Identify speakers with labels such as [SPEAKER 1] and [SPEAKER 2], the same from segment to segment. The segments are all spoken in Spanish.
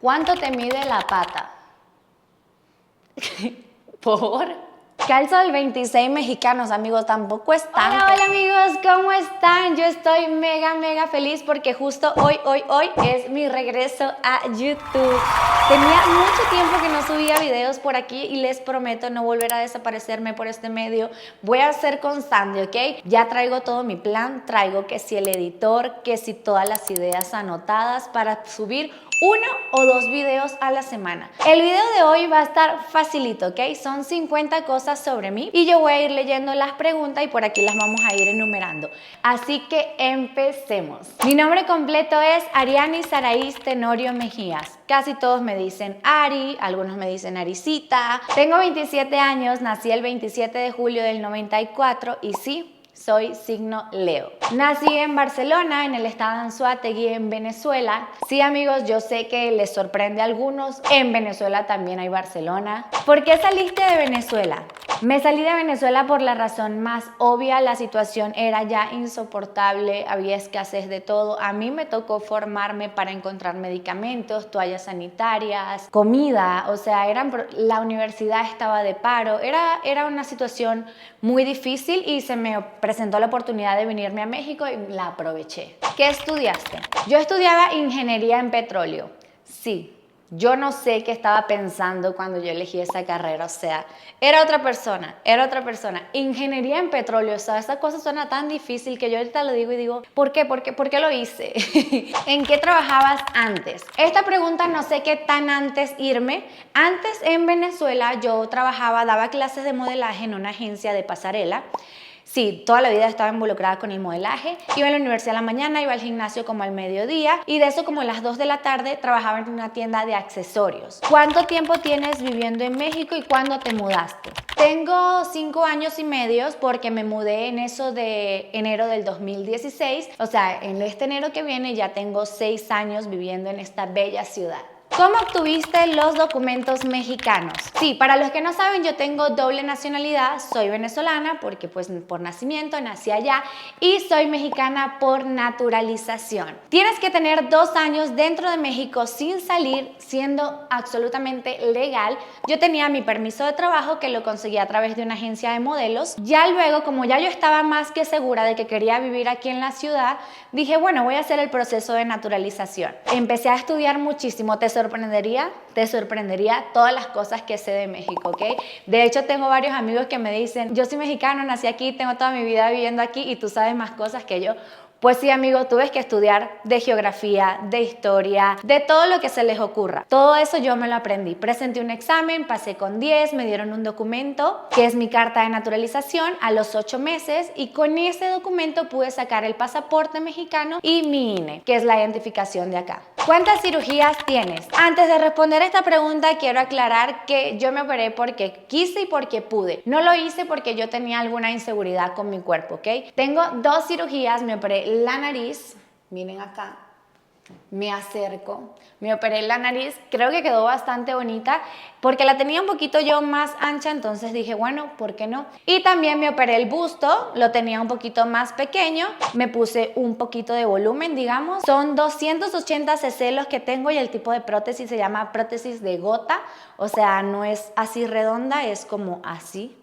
[SPEAKER 1] ¿Cuánto te mide la pata? ¿Por? Calzo del 26 mexicanos, amigos, tampoco es tanto. Hola amigos, ¿cómo están? Yo estoy mega feliz porque justo hoy es mi regreso a YouTube. Tenía mucho tiempo que no subía videos por aquí y les prometo no volver a desaparecerme por este medio. Voy a ser constante, ¿ok? Ya traigo todo mi plan, traigo que si el editor, que si todas las ideas anotadas para subir 1 o 2 videos a la semana. El video de hoy va a estar facilito, ¿ok? Son 50 cosas sobre mí y yo voy a ir leyendo las preguntas y por aquí las vamos a ir enumerando. Así que empecemos. Mi nombre completo es Ariani Saraís Tenorio Mejías. Casi todos me dicen Ari, algunos me dicen Arisita. Tengo 27 años, nací el 27 de julio del 94 y sí, soy signo Leo. Nací en Barcelona, en el estado de Anzoátegui, en Venezuela. Sí, amigos, yo sé que les sorprende a algunos. En Venezuela también hay Barcelona. ¿Por qué saliste de Venezuela? Me salí de Venezuela por la razón más obvia. La situación era ya insoportable, había escasez de todo. A mí me tocó formarme para encontrar medicamentos, toallas sanitarias, comida. O sea, la universidad estaba de paro. Era una situación muy difícil y se me presentó la oportunidad de venirme a México y la aproveché. ¿Qué estudiaste? Yo estudiaba ingeniería en petróleo. Sí. Yo no sé qué estaba pensando cuando yo elegí esa carrera, o sea, era otra persona. Ingeniería en petróleo, o sea, esa cosa suena tan difícil que yo ahorita lo digo y digo, ¿por qué? ¿Por qué lo hice? ¿En qué trabajabas antes? Esta pregunta no sé qué tan antes irme. Antes en Venezuela yo trabajaba, daba clases de modelaje en una agencia de pasarela. Sí, toda la vida estaba involucrada con el modelaje. Iba a la universidad a la mañana, iba al gimnasio como al mediodía y de eso como a las 2 de la tarde trabajaba en una tienda de accesorios. ¿Cuánto tiempo tienes viviendo en México y cuándo te mudaste? Tengo 5 años y medio porque me mudé en eso de enero del 2016. O sea, en este enero que viene ya tengo 6 años viviendo en esta bella ciudad. ¿Cómo obtuviste los documentos mexicanos? Sí, para los que no saben, yo tengo doble nacionalidad, soy venezolana porque pues por nacimiento nací allá y soy mexicana por naturalización. Tienes que tener 2 años dentro de México sin salir, siendo absolutamente legal. Yo tenía mi permiso de trabajo que lo conseguí a través de una agencia de modelos. Ya luego, como ya yo estaba más que segura de que quería vivir aquí en la ciudad, dije, bueno, voy a hacer el proceso de naturalización. Empecé a estudiar muchísimo. Te sorprendería todas las cosas que sé de México, ¿ok? De hecho, tengo varios amigos que me dicen, yo soy mexicano, nací aquí, tengo toda mi vida viviendo aquí y tú sabes más cosas que yo. Pues sí, amigo, tuve que estudiar de geografía, de historia, de todo lo que se les ocurra. Todo eso yo me lo aprendí. Presenté un examen, pasé con 10, me dieron un documento que es mi carta de naturalización a los 8 meses y con ese documento pude sacar el pasaporte mexicano y mi INE, que es la identificación de acá. ¿Cuántas cirugías tienes? Antes de responder esta pregunta, quiero aclarar que yo me operé porque quise y porque pude. No lo hice porque yo tenía alguna inseguridad con mi cuerpo, ¿ok? Tengo 2 cirugías, me operé la nariz, miren acá, me acerco, me operé la nariz, creo que quedó bastante bonita porque la tenía un poquito yo más ancha, entonces dije, bueno, ¿por qué no? Y también me operé el busto, lo tenía un poquito más pequeño, me puse un poquito de volumen, digamos, son 280 cc los que tengo y el tipo de prótesis se llama prótesis de gota, o sea, no es así redonda, es como así.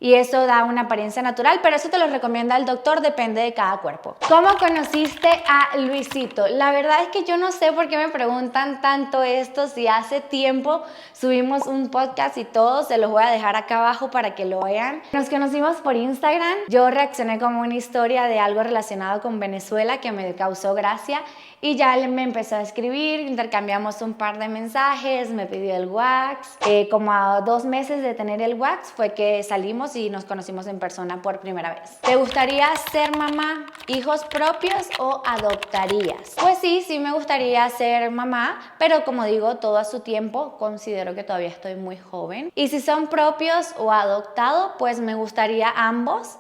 [SPEAKER 1] Y eso da una apariencia natural, pero eso te lo recomienda el doctor, depende de cada cuerpo. ¿Cómo conociste a Luisito? La verdad es que yo no sé por qué me preguntan tanto esto, si hace tiempo subimos un podcast y todo, se los voy a dejar acá abajo para que lo vean. Nos conocimos por Instagram, yo reaccioné como una historia de algo relacionado con Venezuela que me causó gracia y ya él me empezó a escribir, intercambiamos un par de mensajes, me pidió el wax. Como a 2 meses de tener el wax fue que salimos y nos conocimos en persona por primera vez. ¿Te gustaría ser mamá, hijos propios o adoptarías? Pues sí me gustaría ser mamá, pero como digo, todo a su tiempo, considero que todavía estoy muy joven. Y si son propios o adoptados, pues me gustaría ambos.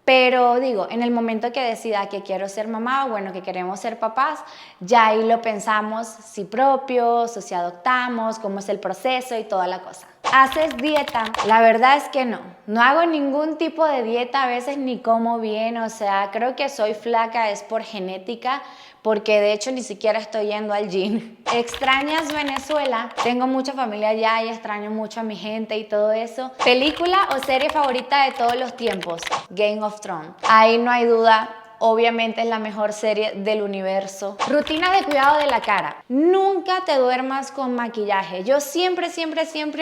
[SPEAKER 1] Pero digo, en el momento que decida que quiero ser mamá, bueno, que queremos ser papás, ya ahí lo pensamos, si propios o si adoptamos, cómo es el proceso y toda la cosa. ¿Haces dieta? La verdad es que no. No hago ningún tipo de dieta, a veces ni como bien, o sea, creo que soy flaca es por genética, porque de hecho ni siquiera estoy yendo al gym. ¿Extrañas Venezuela? Tengo mucha familia allá y extraño mucho a mi gente y todo eso. ¿Película o serie favorita de todos los tiempos? Game of Thrones. Ahí no hay duda. Obviamente es la mejor serie del universo. Rutina de cuidado de la cara. Nunca te duermas con maquillaje. Yo siempre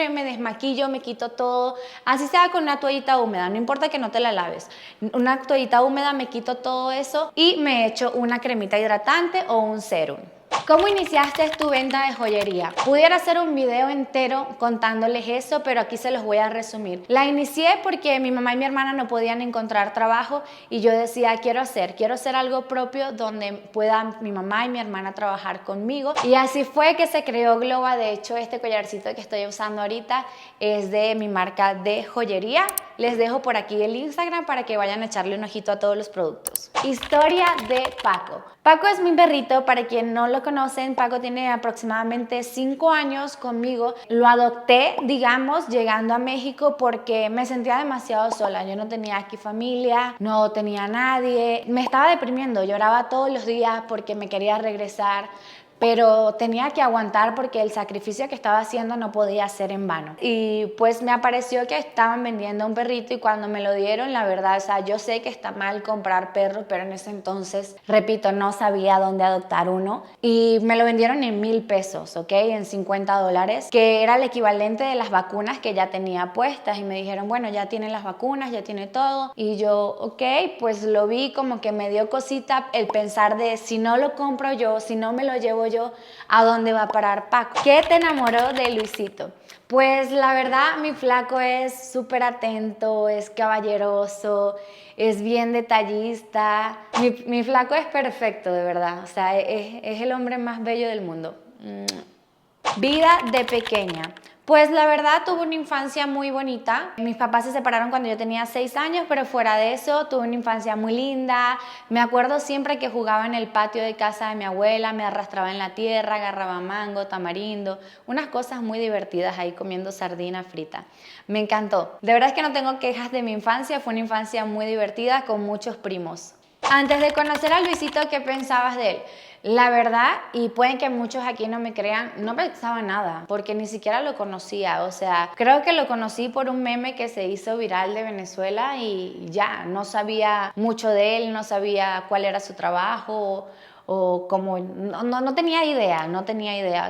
[SPEAKER 1] me desmaquillo, me quito todo. Así sea con una toallita húmeda, no importa que no te la laves. Una toallita húmeda, me quito todo eso y me echo una cremita hidratante o un serum. ¿Cómo iniciaste tu venta de joyería? Pudiera hacer un video entero contándoles eso, pero aquí se los voy a resumir. La inicié porque mi mamá y mi hermana no podían encontrar trabajo y yo decía, quiero hacer algo propio donde puedan mi mamá y mi hermana trabajar conmigo. Y así fue que se creó Globa. De hecho, este collarcito que estoy usando ahorita es de mi marca de joyería. Les dejo por aquí el Instagram para que vayan a echarle un ojito a todos los productos. Historia de Paco. Paco es mi perrito, para quien no lo conocen, Paco tiene aproximadamente 5 años conmigo. Lo adopté, digamos, llegando a México porque me sentía demasiado sola. Yo no tenía aquí familia, no tenía nadie. Me estaba deprimiendo, lloraba todos los días porque me quería regresar. Pero tenía que aguantar porque el sacrificio que estaba haciendo no podía ser en vano. Y pues me apareció que estaban vendiendo un perrito y cuando me lo dieron, la verdad, o sea, yo sé que está mal comprar perros, pero en ese entonces, repito, no sabía dónde adoptar uno. Y me lo vendieron en 1,000 pesos, ¿ok? En $50, que era el equivalente de las vacunas que ya tenía puestas. Y me dijeron, bueno, ya tiene las vacunas, ya tiene todo. Y yo, ok, pues lo vi, como que me dio cosita el pensar de si no lo compro yo, si no me lo llevo yo, ¿a dónde va a parar Paco? ¿Qué te enamoró de Luisito? Pues la verdad, mi flaco es súper atento, es caballeroso, es bien detallista. Mi flaco es perfecto, de verdad. O sea, es el hombre más bello del mundo. Vida de pequeña. Pues la verdad tuve una infancia muy bonita. Mis papás se separaron cuando yo tenía 6 años, pero fuera de eso tuve una infancia muy linda. Me acuerdo siempre que jugaba en el patio de casa de mi abuela, me arrastraba en la tierra, agarraba mango, tamarindo, unas cosas muy divertidas ahí comiendo sardina frita. Me encantó. De verdad es que no tengo quejas de mi infancia, fue una infancia muy divertida con muchos primos. Antes de conocer a Luisito, ¿qué pensabas de él? La verdad, y pueden que muchos aquí no me crean, no pensaba nada, porque ni siquiera lo conocía. O sea, creo que lo conocí por un meme que se hizo viral de Venezuela y ya, no sabía mucho de él, no sabía cuál era su trabajo o cómo, no tenía idea,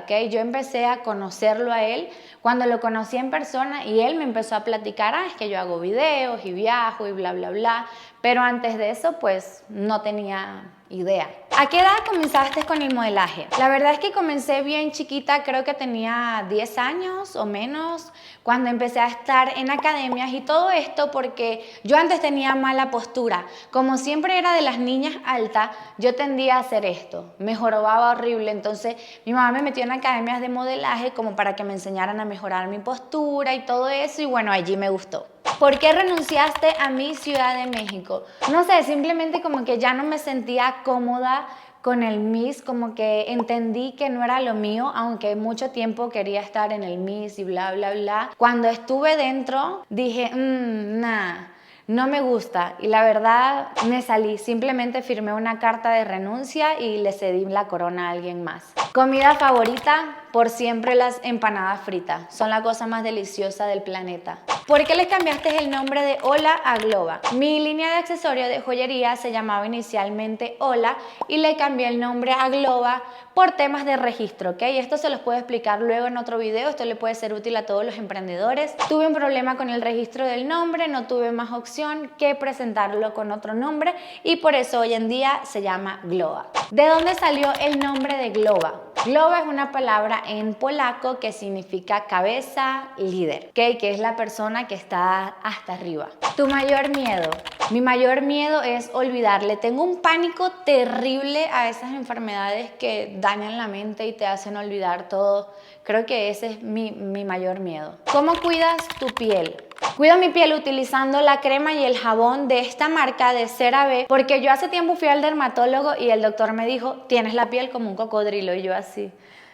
[SPEAKER 1] ¿ok? Yo empecé a conocerlo a él cuando lo conocí en persona y él me empezó a platicar, es que yo hago videos y viajo y bla, bla, bla, pero antes de eso, pues, no tenía idea. ¿A qué edad comenzaste con el modelaje? La verdad es que comencé bien chiquita, creo que tenía 10 años o menos, cuando empecé a estar en academias y todo esto porque yo antes tenía mala postura. Como siempre era de las niñas altas, yo tendía a hacer esto, me jorobaba horrible, entonces mi mamá me metió en academias de modelaje como para que me enseñaran a mejorar mi postura y todo eso y bueno, allí me gustó. ¿Por qué renunciaste a Miss Ciudad de México? No sé, simplemente como que ya no me sentía cómoda con el Miss, como que entendí que no era lo mío, aunque mucho tiempo quería estar en el Miss y bla, bla, bla. Cuando estuve dentro, dije, nah, no me gusta. Y la verdad, me salí. Simplemente firmé una carta de renuncia y le cedí la corona a alguien más. ¿Comida favorita? Por siempre las empanadas fritas. Son la cosa más deliciosa del planeta. ¿Por qué le cambiaste el nombre de Hola a Globa? Mi línea de accesorios de joyería se llamaba inicialmente Hola y le cambié el nombre a Globa por temas de registro, ¿ok? Esto se los puedo explicar luego en otro video, esto le puede ser útil a todos los emprendedores. Tuve un problema con el registro del nombre, no tuve más opción que presentarlo con otro nombre y por eso hoy en día se llama Globa. ¿De dónde salió el nombre de Globa? Globa es una palabra en polaco que significa cabeza, líder, ¿ok? Que es la persona que está hasta arriba. ¿Tu mayor miedo? Mi mayor miedo es olvidarle. Tengo un pánico terrible a esas enfermedades que dañan la mente y te hacen olvidar todo. Creo que ese es mi mayor miedo. ¿Cómo cuidas tu piel? Cuido mi piel utilizando la crema y el jabón de esta marca de CeraVe porque yo hace tiempo fui al dermatólogo y el doctor me dijo, tienes la piel como un cocodrilo y yo así.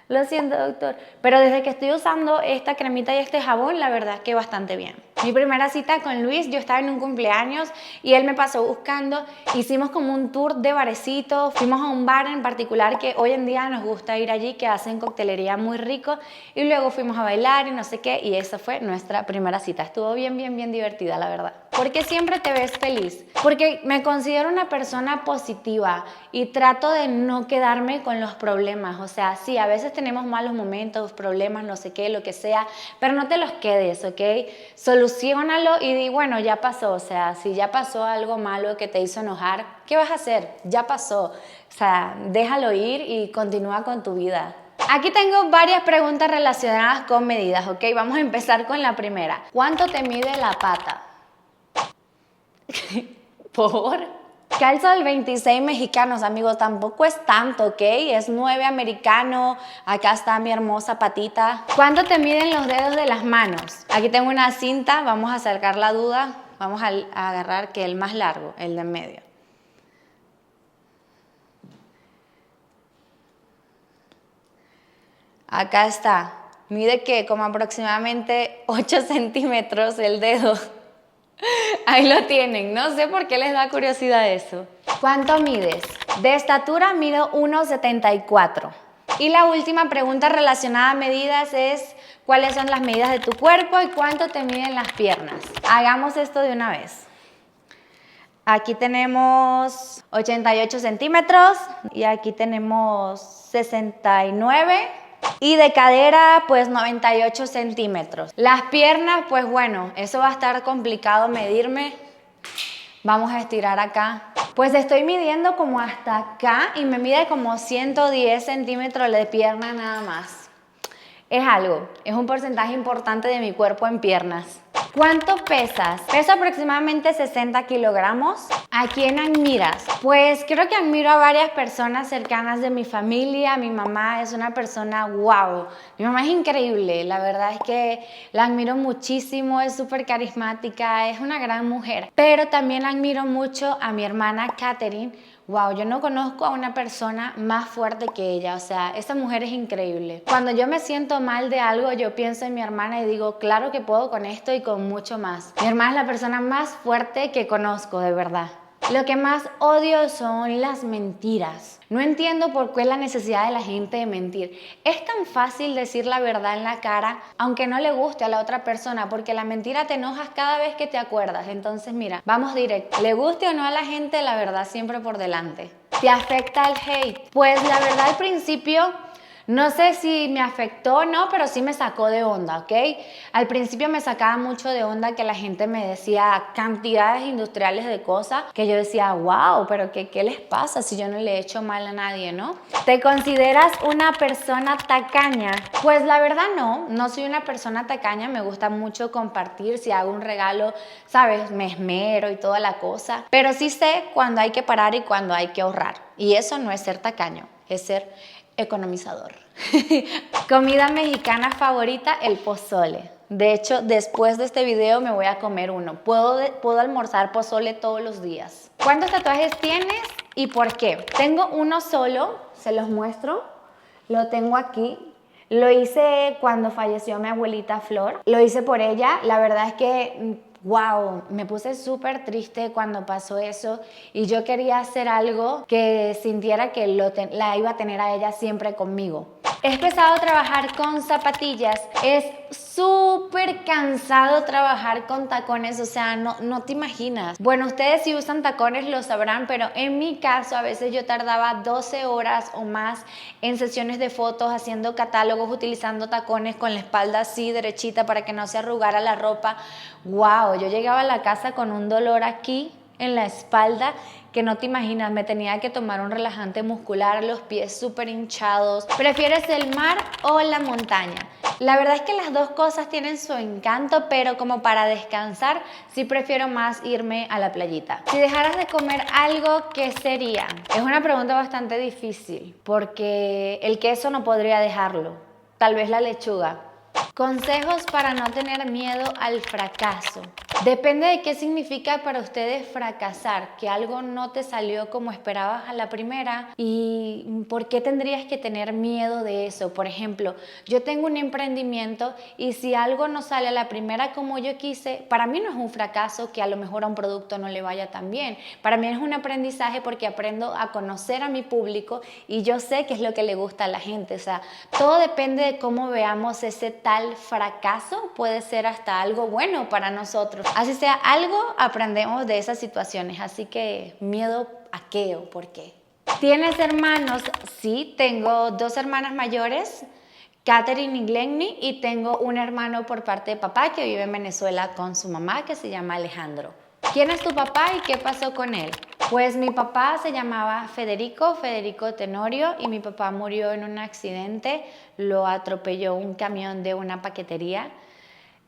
[SPEAKER 1] Lo siento, doctor. Pero desde que estoy usando esta cremita y este jabón, la verdad es que bastante bien. Mi primera cita con Luis, yo estaba en un cumpleaños y él me pasó buscando. Hicimos como un tour de barecitos. Fuimos a un bar en particular que hoy en día nos gusta ir allí, que hacen coctelería muy rico. Y luego fuimos a bailar y no sé qué. Y esa fue nuestra primera cita. Estuvo bien divertida, la verdad. ¿Por qué siempre te ves feliz? Porque me considero una persona positiva y trato de no quedarme con los problemas. O sea, sí, a veces tenemos malos momentos, problemas, no sé qué, lo que sea, pero no te los quedes, ¿ok? Soluciónalo y di, bueno, ya pasó. O sea, si ya pasó algo malo que te hizo enojar, ¿qué vas a hacer? Ya pasó. O sea, déjalo ir y continúa con tu vida. Aquí tengo varias preguntas relacionadas con medidas, ¿ok? Vamos a empezar con la primera. ¿Cuánto te mide la pata? ¿Por? Calzo del 26 mexicanos, amigos, tampoco es tanto, ¿ok? Es 9 americano, acá está mi hermosa patita. ¿Cuánto te miden los dedos de las manos? Aquí tengo una cinta, vamos a sacar la duda, vamos a agarrar que el más largo, el de en medio. Acá está, mide que como aproximadamente 8 centímetros el dedo. Ahí lo tienen, no sé por qué les da curiosidad eso. ¿Cuánto mides? De estatura mido 1,74. Y la última pregunta relacionada a medidas es ¿cuáles son las medidas de tu cuerpo y cuánto te miden las piernas? Hagamos esto de una vez. Aquí tenemos 88 centímetros y aquí tenemos 69. Y de cadera, pues 98 centímetros. Las piernas, pues bueno, eso va a estar complicado medirme. Vamos a estirar acá. Pues estoy midiendo como hasta acá y me mide como 110 centímetros de pierna nada más. Es un porcentaje importante de mi cuerpo en piernas. ¿Cuánto pesas? Peso aproximadamente 60 kilogramos. ¿A quién admiras? Pues creo que admiro a varias personas cercanas de mi familia. Mi mamá es una persona wow. Mi mamá es increíble. La verdad es que la admiro muchísimo. Es súper carismática. Es una gran mujer. Pero también admiro mucho a mi hermana Katherine. Wow, yo no conozco a una persona más fuerte que ella, o sea, esta mujer es increíble. Cuando yo me siento mal de algo, yo pienso en mi hermana y digo, claro que puedo con esto y con mucho más. Mi hermana es la persona más fuerte que conozco, de verdad. Lo que más odio son las mentiras. No entiendo por qué la necesidad de la gente de mentir. Es tan fácil decir la verdad en la cara, aunque no le guste a la otra persona, porque la mentira te enojas cada vez que te acuerdas. Entonces, mira, vamos directo. Le guste o no a la gente, la verdad siempre por delante. ¿Te afecta el hate? Pues la verdad al principio no sé si me afectó o no, pero sí me sacó de onda, ¿ok? Al principio me sacaba mucho de onda que la gente me decía cantidades industriales de cosas que yo decía, wow, pero ¿qué les pasa si yo no le he hecho mal a nadie, no? ¿Te consideras una persona tacaña? Pues la verdad no soy una persona tacaña, me gusta mucho compartir, si hago un regalo, ¿sabes? Me esmero y toda la cosa, pero sí sé cuándo hay que parar y cuándo hay que ahorrar, y eso no es ser tacaño, es ser economizador. Comida mexicana favorita, el pozole. De hecho, después de este video me voy a comer uno. Puedo almorzar pozole todos los días. ¿Cuántos tatuajes tienes y por qué? Tengo uno solo, se los muestro. Lo tengo aquí. Lo hice cuando falleció mi abuelita Flor. Lo hice por ella. La verdad es que wow, me puse súper triste cuando pasó eso y yo quería hacer algo que sintiera que la iba a tener a ella siempre conmigo. Es pesado trabajar con zapatillas, es súper cansado trabajar con tacones, o sea, no te imaginas. Bueno, ustedes si usan tacones lo sabrán, pero en mi caso a veces yo tardaba 12 horas o más en sesiones de fotos, haciendo catálogos, utilizando tacones con la espalda así derechita para que no se arrugara la ropa. Wow, yo llegaba a la casa con un dolor aquí en la espalda que no te imaginas, me tenía que tomar un relajante muscular, los pies súper hinchados. ¿Prefieres el mar o la montaña? La verdad es que las dos cosas tienen su encanto, pero como para descansar, sí prefiero más irme a la playita. Si dejaras de comer algo, ¿qué sería? Es una pregunta bastante difícil, porque el queso no podría dejarlo, tal vez la lechuga. Consejos para no tener miedo al fracaso. Depende de qué significa para ustedes fracasar, que algo no te salió como esperabas a la primera y por qué tendrías que tener miedo de eso. Por ejemplo, yo tengo un emprendimiento y si algo no sale a la primera como yo quise, para mí no es un fracaso que a lo mejor a un producto no le vaya tan bien. Para mí es un aprendizaje porque aprendo a conocer a mi público y yo sé qué es lo que le gusta a la gente. O sea, todo depende de cómo veamos ese tal fracaso, puede ser hasta algo bueno para nosotros. Así sea algo, aprendemos de esas situaciones. Así que, ¿miedo a qué o por qué? ¿Tienes hermanos? Sí, tengo 2 hermanas mayores, Katherine y Glenny, y tengo un hermano por parte de papá que vive en Venezuela con su mamá que se llama Alejandro. ¿Quién es tu papá y qué pasó con él? Pues mi papá se llamaba Federico Tenorio y mi papá murió en un accidente, lo atropelló un camión de una paquetería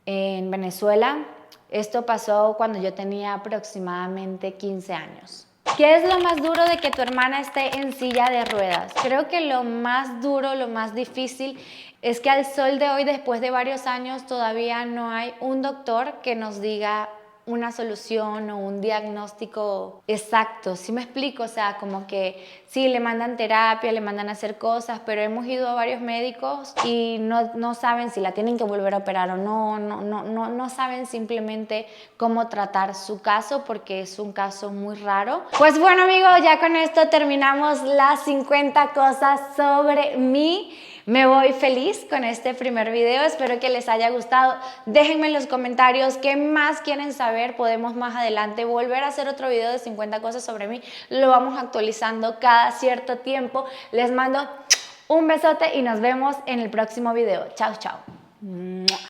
[SPEAKER 1] en Venezuela. Esto pasó cuando yo tenía aproximadamente 15 años. ¿Qué es lo más duro de que tu hermana esté en silla de ruedas? Creo que lo más duro, lo más difícil es que al sol de hoy, después de varios años, todavía no hay un doctor que nos diga una solución o un diagnóstico exacto. ¿Sí me explico? O sea, como que sí, le mandan terapia, le mandan a hacer cosas, pero hemos ido a varios médicos y no saben si la tienen que volver a operar o no saben simplemente cómo tratar su caso porque es un caso muy raro. Pues bueno, amigos, ya con esto terminamos las 50 cosas sobre mí. Me voy feliz con este primer video, espero que les haya gustado. Déjenme en los comentarios qué más quieren saber, podemos más adelante volver a hacer otro video de 50 cosas sobre mí. Lo vamos actualizando cada cierto tiempo. Les mando un besote y nos vemos en el próximo video. Chao, chao.